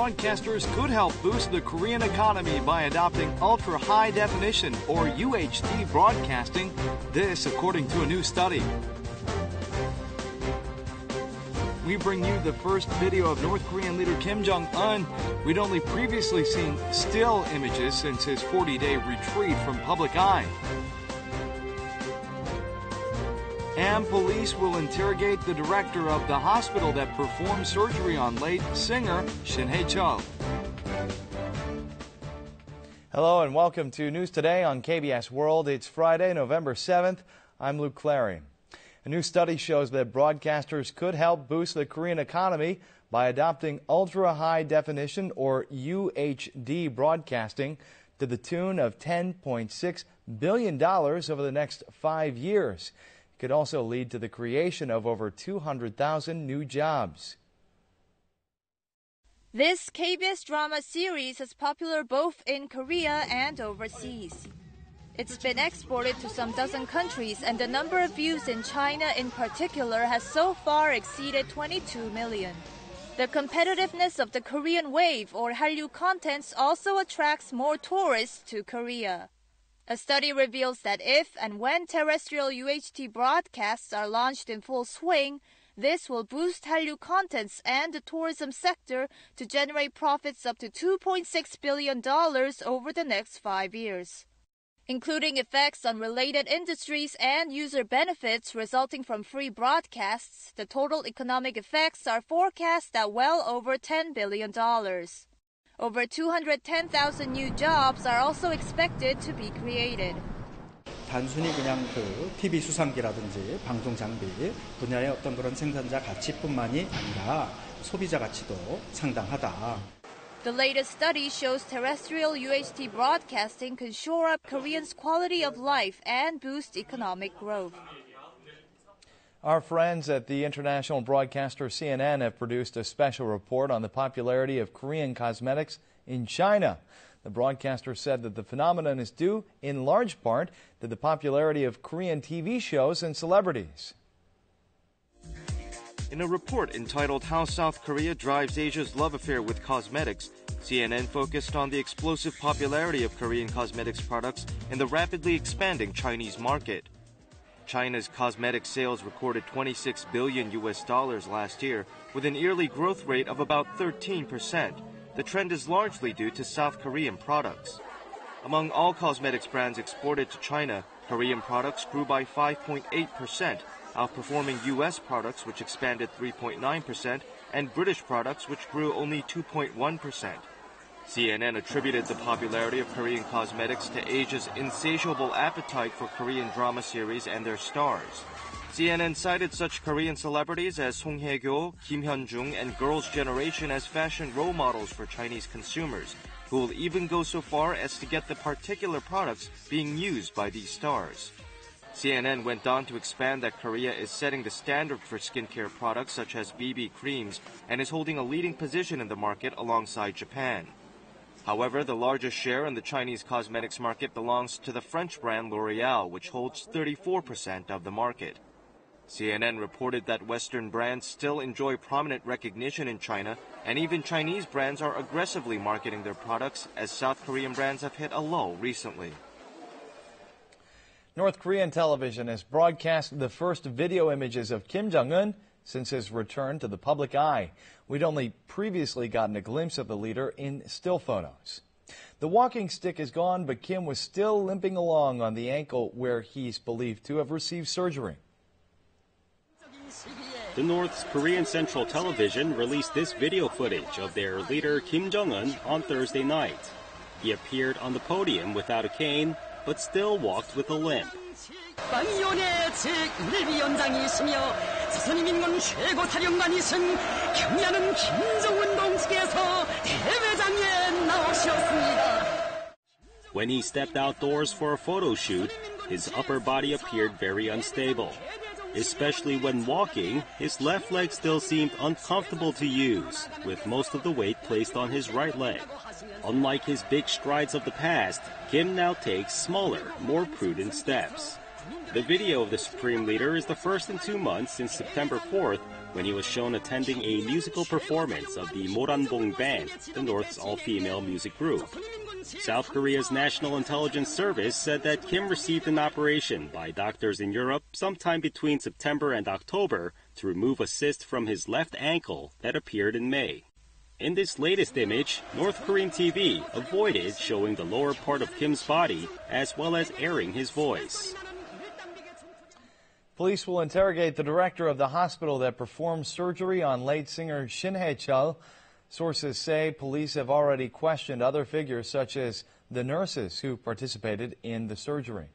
broadcasters could help boost the Korean economy by adopting ultra-high definition or UHD broadcasting, this according to a new study. We bring you the first video of North Korean leader Kim Jong-un. We'd only previously seen still images since his 40-day retreat from public eye. And police will interrogate the director of the hospital that performed surgery on late singer Shin Hae-chul. Hello and welcome to News Today on KBS World. It's Friday, November 7th. I'm Luke Clary. A new study shows that broadcasters could help boost the Korean economy by adopting ultra-high definition or UHD broadcasting to the tune of $10.6 billion over the next 5 years. It could also lead to the creation of over 200,000 new jobs. This KBS drama series is popular both in Korea and overseas. It's been exported to some dozen countries, and the number of views in China in particular has so far exceeded 22 million. The competitiveness of the Korean wave or Hallyu contents also attracts more tourists to Korea. A study reveals that if and when terrestrial UHD broadcasts are launched in full swing, this will boost Hallyu contents and the tourism sector to generate profits up to $2.6 billion over the next 5 years. Including effects on related industries and user benefits resulting from free broadcasts, the total economic effects are forecast at well over $10 billion. Over 210,000 new jobs are also expected to be created. 단순히 그냥 TV 수상기라든지 방송 장비 분야의 어떤 그런 생산자 가치뿐만이 아니라 소비자 가치도 상당하다. The latest study shows terrestrial UHD broadcasting can shore up Koreans' quality of life and boost economic growth. Our friends at the international broadcaster CNN have produced a special report on the popularity of Korean cosmetics in China. The broadcaster said that the phenomenon is due, in large part, to the popularity of Korean TV shows and celebrities. In a report entitled How South Korea Drives Asia's Love Affair with Cosmetics, CNN focused on the explosive popularity of Korean cosmetics products in the rapidly expanding Chinese market. China's cosmetic sales recorded $26 billion last year, with an yearly growth rate of about 13%. The trend is largely due to South Korean products. Among all cosmetics brands exported to China, Korean products grew by 5.8%, outperforming U.S. products, which expanded 3.9%, and British products, which grew only 2.1%. CNN attributed the popularity of Korean cosmetics to Asia's insatiable appetite for Korean drama series and their stars. CNN cited such Korean celebrities as Song Hye-kyo, Kim Hyun-jung, and Girls' Generation as fashion role models for Chinese consumers, who will even go so far as to get the particular products being used by these stars. CNN went on to expand that Korea is setting the standard for skincare products such as BB creams and is holding a leading position in the market alongside Japan. However, the largest share in the Chinese cosmetics market belongs to the French brand L'Oreal, which holds 34% of the market. CNN reported that Western brands still enjoy prominent recognition in China, and even Chinese brands are aggressively marketing their products as South Korean brands have hit a lull recently. North Korean television has broadcast the first video images of Kim Jong-un since his return to the public eye. We'd only previously gotten a glimpse of the leader in still photos. The walking stick is gone, but Kim was still limping along on the ankle where he's believed to have received surgery. The North Korean Central Television released this video footage of their leader Kim Jong-un on Thursday night. He appeared on the podium without a cane, but still walked with a limp. When he stepped outdoors for a photo shoot, his upper body appeared very unstable. Especially when walking, his left leg still seemed uncomfortable to use, with most of the weight placed on his right leg. Unlike his big strides of the past, Kim now takes smaller, more prudent steps. The video of the Supreme Leader is the first in 2 months since September 4th, when he was shown attending a musical performance of the Moranbong Band, the North's all-female music group. South Korea's National Intelligence Service said that Kim received an operation by doctors in Europe sometime between September and October to remove a cyst from his left ankle that appeared in May. In this latest image, North Korean TV avoided showing the lower part of Kim's body as well as airing his voice. Police will interrogate the director of the hospital that performed surgery on late singer Shin Hae-chul. Sources say police have already questioned other figures such as the nurses who participated in the surgery.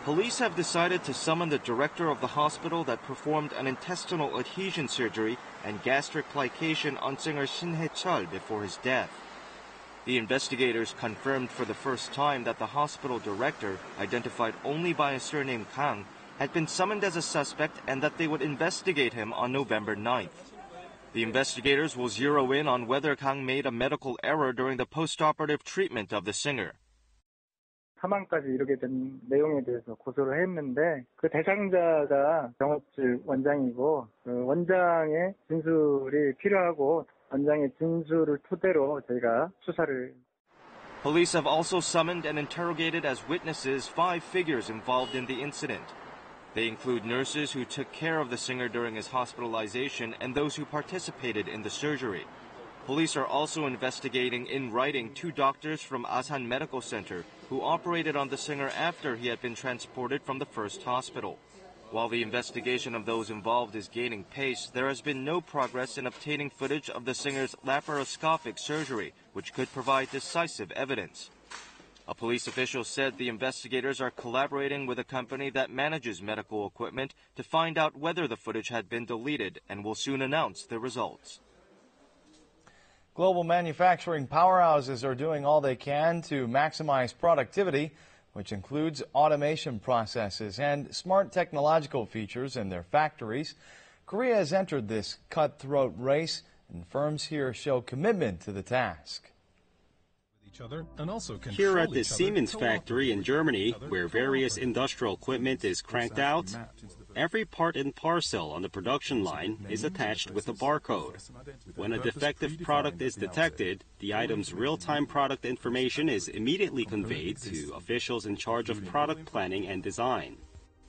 Police have decided to summon the director of the hospital that performed an intestinal adhesion surgery and gastric plication on singer Shin Hae-chul before his death. The investigators confirmed for the first time that the hospital director, identified only by his surname Kang, had been summoned as a suspect and that they would investigate him on November 9th. The investigators will zero in on whether Kang made a medical error during the post-operative treatment of the singer. 사망까지 이르게 된 내용에 대해서 고소를 했는데 그 대상자가 병원질 원장이고 그 원장의 진술이 필요하고 원장의 진술을 토대로 저희가 수사를. Police have also summoned and interrogated as witnesses 5 figures involved in the incident. They include nurses who took care of the singer during his hospitalization and those who participated in the surgery. Police are also investigating in writing 2 doctors from Asan Medical Center who operated on the singer after he had been transported from the first hospital. While the investigation of those involved is gaining pace, there has been no progress in obtaining footage of the singer's laparoscopic surgery, which could provide decisive evidence. A police official said the investigators are collaborating with a company that manages medical equipment to find out whether the footage had been deleted and will soon announce the results. Global manufacturing powerhouses are doing all they can to maximize productivity, which includes automation processes and smart technological features in their factories. Korea has entered this cutthroat race, and firms here show commitment to the task. Here at the Siemens factory in Germany, where various industrial equipment is cranked out, every part and parcel on the production line is attached with a barcode. When a defective product is detected, the item's real-time product information is immediately conveyed to officials in charge of product planning and design.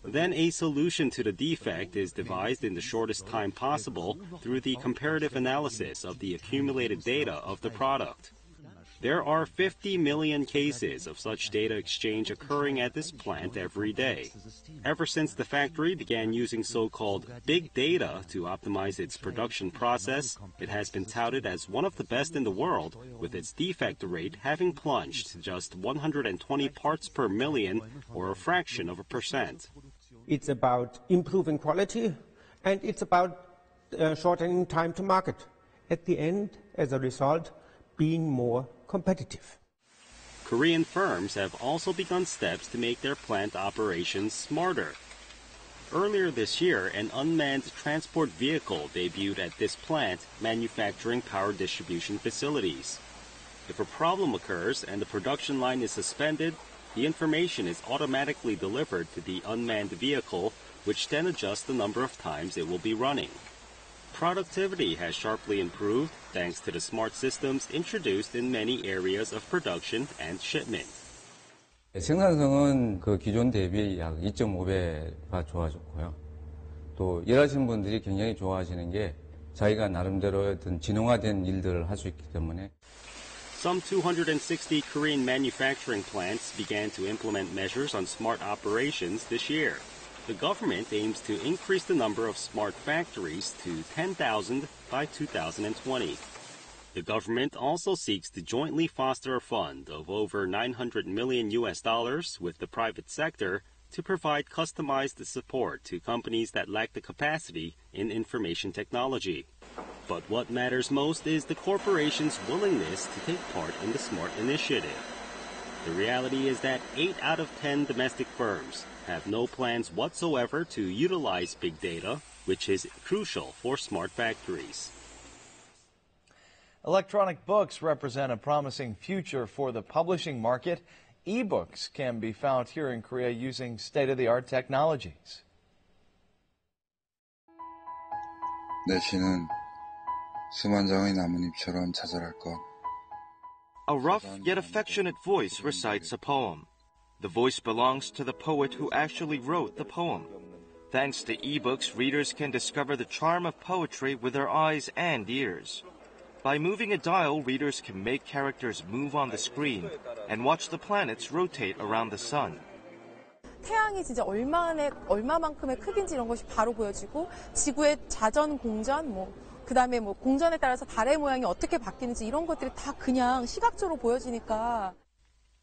Then a solution to the defect is devised in the shortest time possible through the comparative analysis of the accumulated data of the product. There are 50 million cases of such data exchange occurring at this plant every day. Ever since the factory began using so-called big data to optimize its production process, it has been touted as one of the best in the world, with its defect rate having plunged to just 120 parts per million, or a fraction of a percent. It's about improving quality, and it's about shortening time to market. At the end, as a result, being more competitive. Korean firms have also begun steps to make their plant operations smarter. Earlier this year, an unmanned transport vehicle debuted at this plant manufacturing power distribution facilities. If a problem occurs and the production line is suspended, the information is automatically delivered to the unmanned vehicle, which then adjusts the number of times it will be running. Productivity has sharply improved thanks to the smart systems introduced in many areas of production and shipment. 생산성은 그 기존 대비 약 2.5배가 좋아졌고요. 또 일하시는 분들이 굉장히 좋아하시는 게 자기가 나름대로 어떤 진흥화된 일들을 할 수 있기 때문에. Some 260 Korean manufacturing plants began to implement measures on smart operations this year. The government aims to increase the number of smart factories to 10,000 by 2020. The government also seeks to jointly foster a fund of over $900 million with the private sector to provide customized support to companies that lack the capacity in information technology. But what matters most is the corporation's willingness to take part in the SMART initiative. The reality is that 8 out of 10 domestic firms have no plans whatsoever to utilize big data, which is crucial for smart factories. Electronic books represent a promising future for the publishing market. e-books can be found here in Korea using state-of-the-art technologies. 내 시는 수만 장의 나뭇잎처럼 자잘할 것. A rough yet affectionate voice recites a poem. The voice belongs to the poet who actually wrote the poem. Thanks to ebooks, readers can discover the charm of poetry with their eyes and ears. By moving a dial, readers can make characters move on the screen and watch the planets rotate around the sun. 태양이 진짜 얼마만큼의 크기인지 이런 것이 바로 보여지고 지구의 자전, 공전, 그다음에 공전에 따라서 달의 모양이 어떻게 바뀌는지 이런 것들이 다 그냥 시각적으로 보여지니까.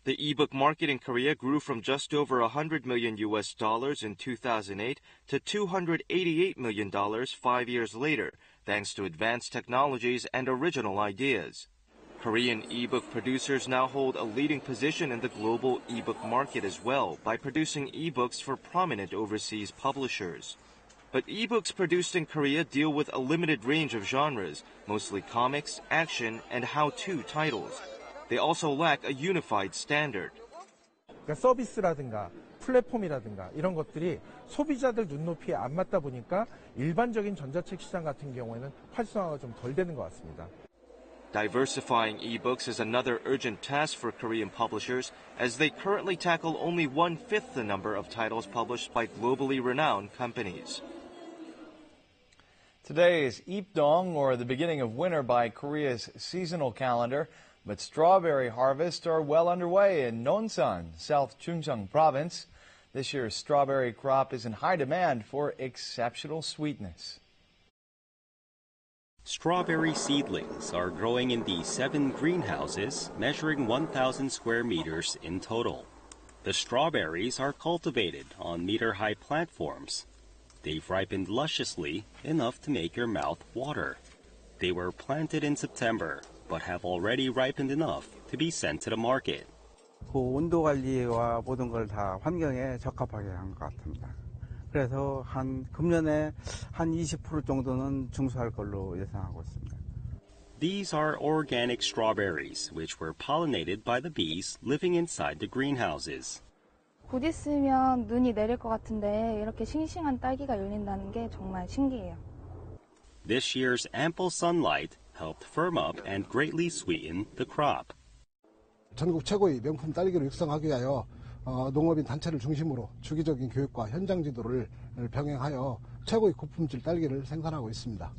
The ebook market in Korea grew from just over $100 million in 2008 to $288 million 5 years later, thanks to advanced technologies and original ideas. Korean ebook producers now hold a leading position in the global ebook market as well by producing ebooks for prominent overseas publishers. But ebooks produced in Korea deal with a limited range of genres, mostly comics, action, and how-to titles. They also lack a unified standard. 그러니까 서비스라든가 플랫폼이라든가 이런 것들이 소비자들 눈높이에 안 맞다 보니까 일반적인 전자책 시장 같은 경우에는 활성화가 좀 덜 되는 것 같습니다. Diversifying ebooks is another urgent task for Korean publishers, as they currently tackle only 1/5 the number of titles published by globally renowned companies. Today is Ipdong, or the beginning of winter by Korea's seasonal calendar, but strawberry harvests are well underway in Nonsan, South Chungcheong Province. This year's strawberry crop is in high demand for exceptional sweetness. Strawberry seedlings are growing in these 7 greenhouses, measuring 1,000 square meters in total. The strawberries are cultivated on meter-high platforms. They've ripened lusciously, enough to make your mouth water. They were planted in September, but have already ripened enough to be sent to the market. 그 온도 관리와 모든 걸 다 환경에 적합하게 한 것 같습니다. 그래서 금년에 한 20% 정도는 증수할 걸로 예상하고 있습니다. These are organic strawberries, which were pollinated by the bees living inside the greenhouses. 곧 있으면 눈이 내릴 것 같은데 이렇게 싱싱한 딸기가 열린다는 게 정말 신기해요. This year's ample sunlight helped firm up and greatly sweeten the crop. 전국 최고의 명품 딸기를 육성하기 위하여 농업인 단체를 중심으로 주기적인 교육과 현장 지도를 병행하여 최고의 고품질 딸기를 생산하고 있습니다.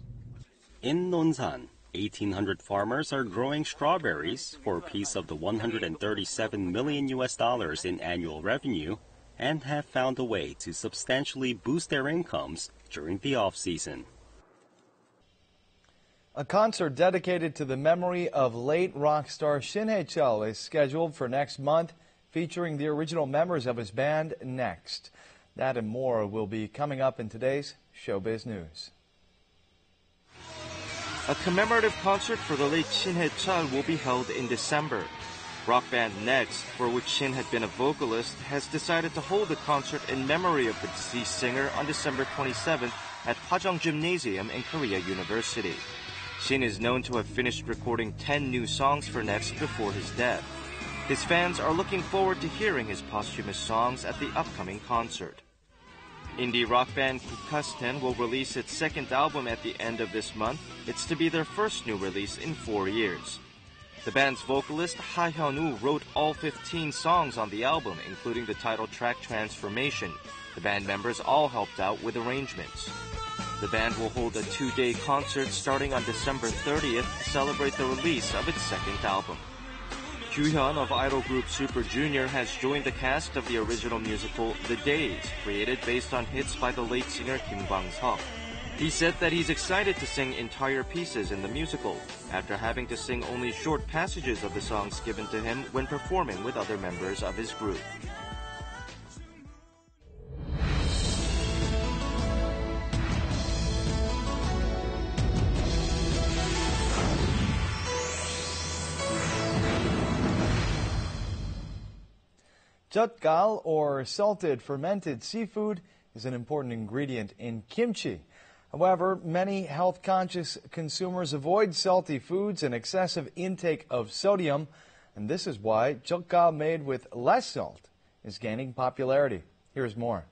In Nonsan, 1,800 farmers are growing strawberries for a piece of the $137 million in annual revenue and have found a way to substantially boost their incomes during the off-season. A concert dedicated to the memory of late rock star Shin Hae-chul is scheduled for next month, featuring the original members of his band Next. That and more will be coming up in today's Showbiz News. A commemorative concert for the late Shin Hae-chul will be held in December. Rock band Next, for which Shin had been a vocalist, has decided to hold a concert in memory of the deceased singer on December 27th at Hwajong Gymnasium in Korea University. Shin is known to have finished recording 10 new songs for Next before his death. His fans are looking forward to hearing his posthumous songs at the upcoming concert. Indie rock band Kukasten will release its second album at the end of this month. It's to be their first new release in 4 years. The band's vocalist Ha Hyun-woo wrote all 15 songs on the album, including the title track Transformation. The band members all helped out with arrangements. The band will hold a 2-day concert starting on December 30th to celebrate the release of its second album. Ju-hyun of idol group Super Junior has joined the cast of the original musical The Days, created based on hits by the late singer Kim Kwang-seok. He said that he's excited to sing entire pieces in the musical, after having to sing only short passages of the songs given to him when performing with other members of his group. Jutgal, or salted fermented seafood, is an important ingredient in kimchi. However, many health-conscious consumers avoid salty foods and excessive intake of sodium, And this is why jeotgal made with less salt is gaining popularity. Here's more.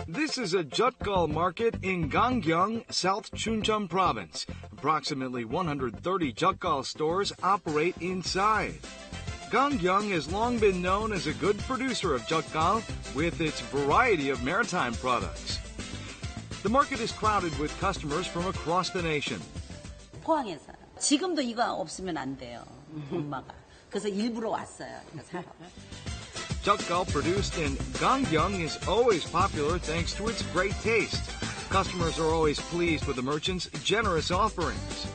This is a jeotgal market in Gangneung, South Chuncheon Province. Approximately 130 jeotgal stores operate inside. Gangneung has long been known as a good producer of jeotgal with its variety of maritime products. The market is crowded with customers from across the nation. 포항에서 지금도 이거 없으면 안 돼요. 엄마가. 그래서 일부러 왔어요. Jeotgal produced in Gangneung is always popular thanks to its great taste. Customers are always pleased with the merchant's generous offerings.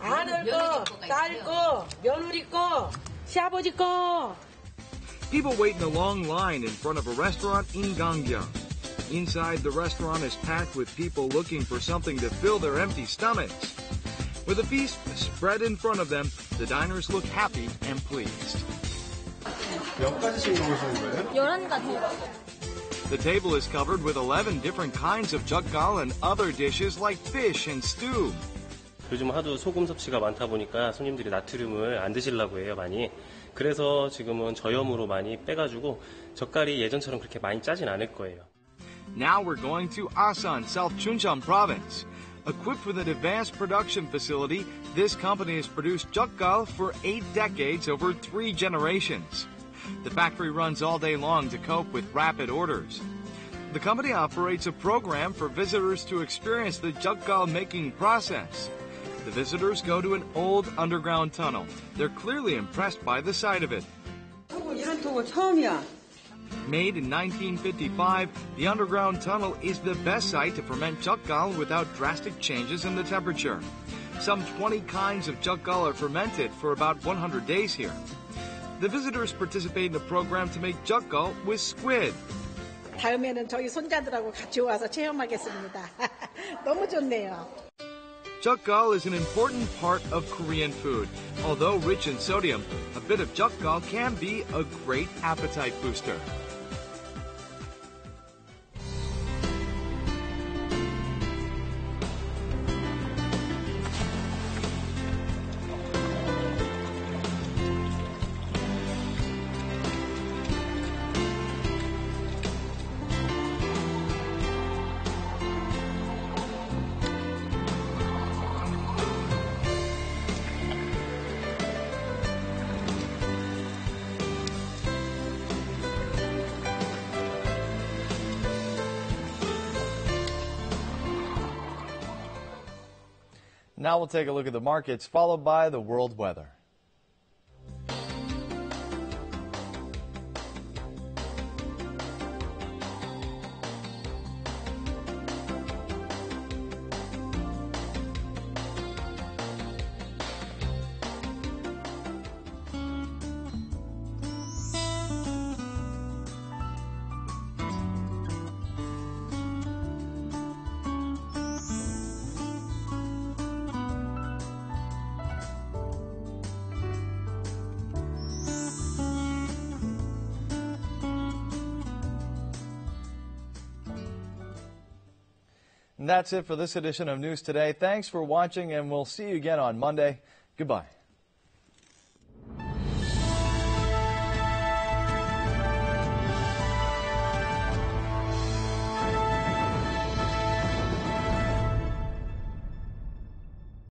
아들 거, 딸 거, 며느리 거, 시아버지 거. People wait in a long line in front of a restaurant in Gangneung. Inside, the restaurant is packed with people looking for something to fill their empty stomachs. With a feast spread in front of them, the diners look happy and pleased. 몇 가지씩 먹으시는 거예요? 11가지. The table is covered with 11 different kinds of jeotgal and other dishes like fish and stew. 요즘 하도 소금 섭취가 많다 보니까 손님들이 나트륨을 안 드시려고 해요, 많이. 그래서 지금은 저염으로 많이 빼가지고 젓갈이 예전처럼 그렇게 많이 짜진 않을 거예요. Now we're going to Asan, South Chuncheon Province. Equipped with an advanced production facility, this company has produced jeotgal for 8 decades over 3 generations. The factory runs all day long to cope with rapid orders. The company operates a program for visitors to experience the jeotgal making process. The visitors go to an old underground tunnel. They're clearly impressed by the sight of it. 이런 통은 처음이야. Made in 1955, the underground tunnel is the best site to ferment jeotgal without drastic changes in the temperature. Some 20 kinds of jeotgal are fermented for about 100 days here. The visitors participate in a program to make jeotgal with squid. 다음에는 저희 손자들하고 같이 와서 체험하겠습니다. 너무 좋네요. Jeotgal is an important part of Korean food. Although rich in sodium, a bit of jeotgal can be a great appetite booster. Now we'll take a look at the markets, followed by the world weather. And that's it for this edition of News Today. Thanks for watching, and we'll see you again on Monday. Goodbye.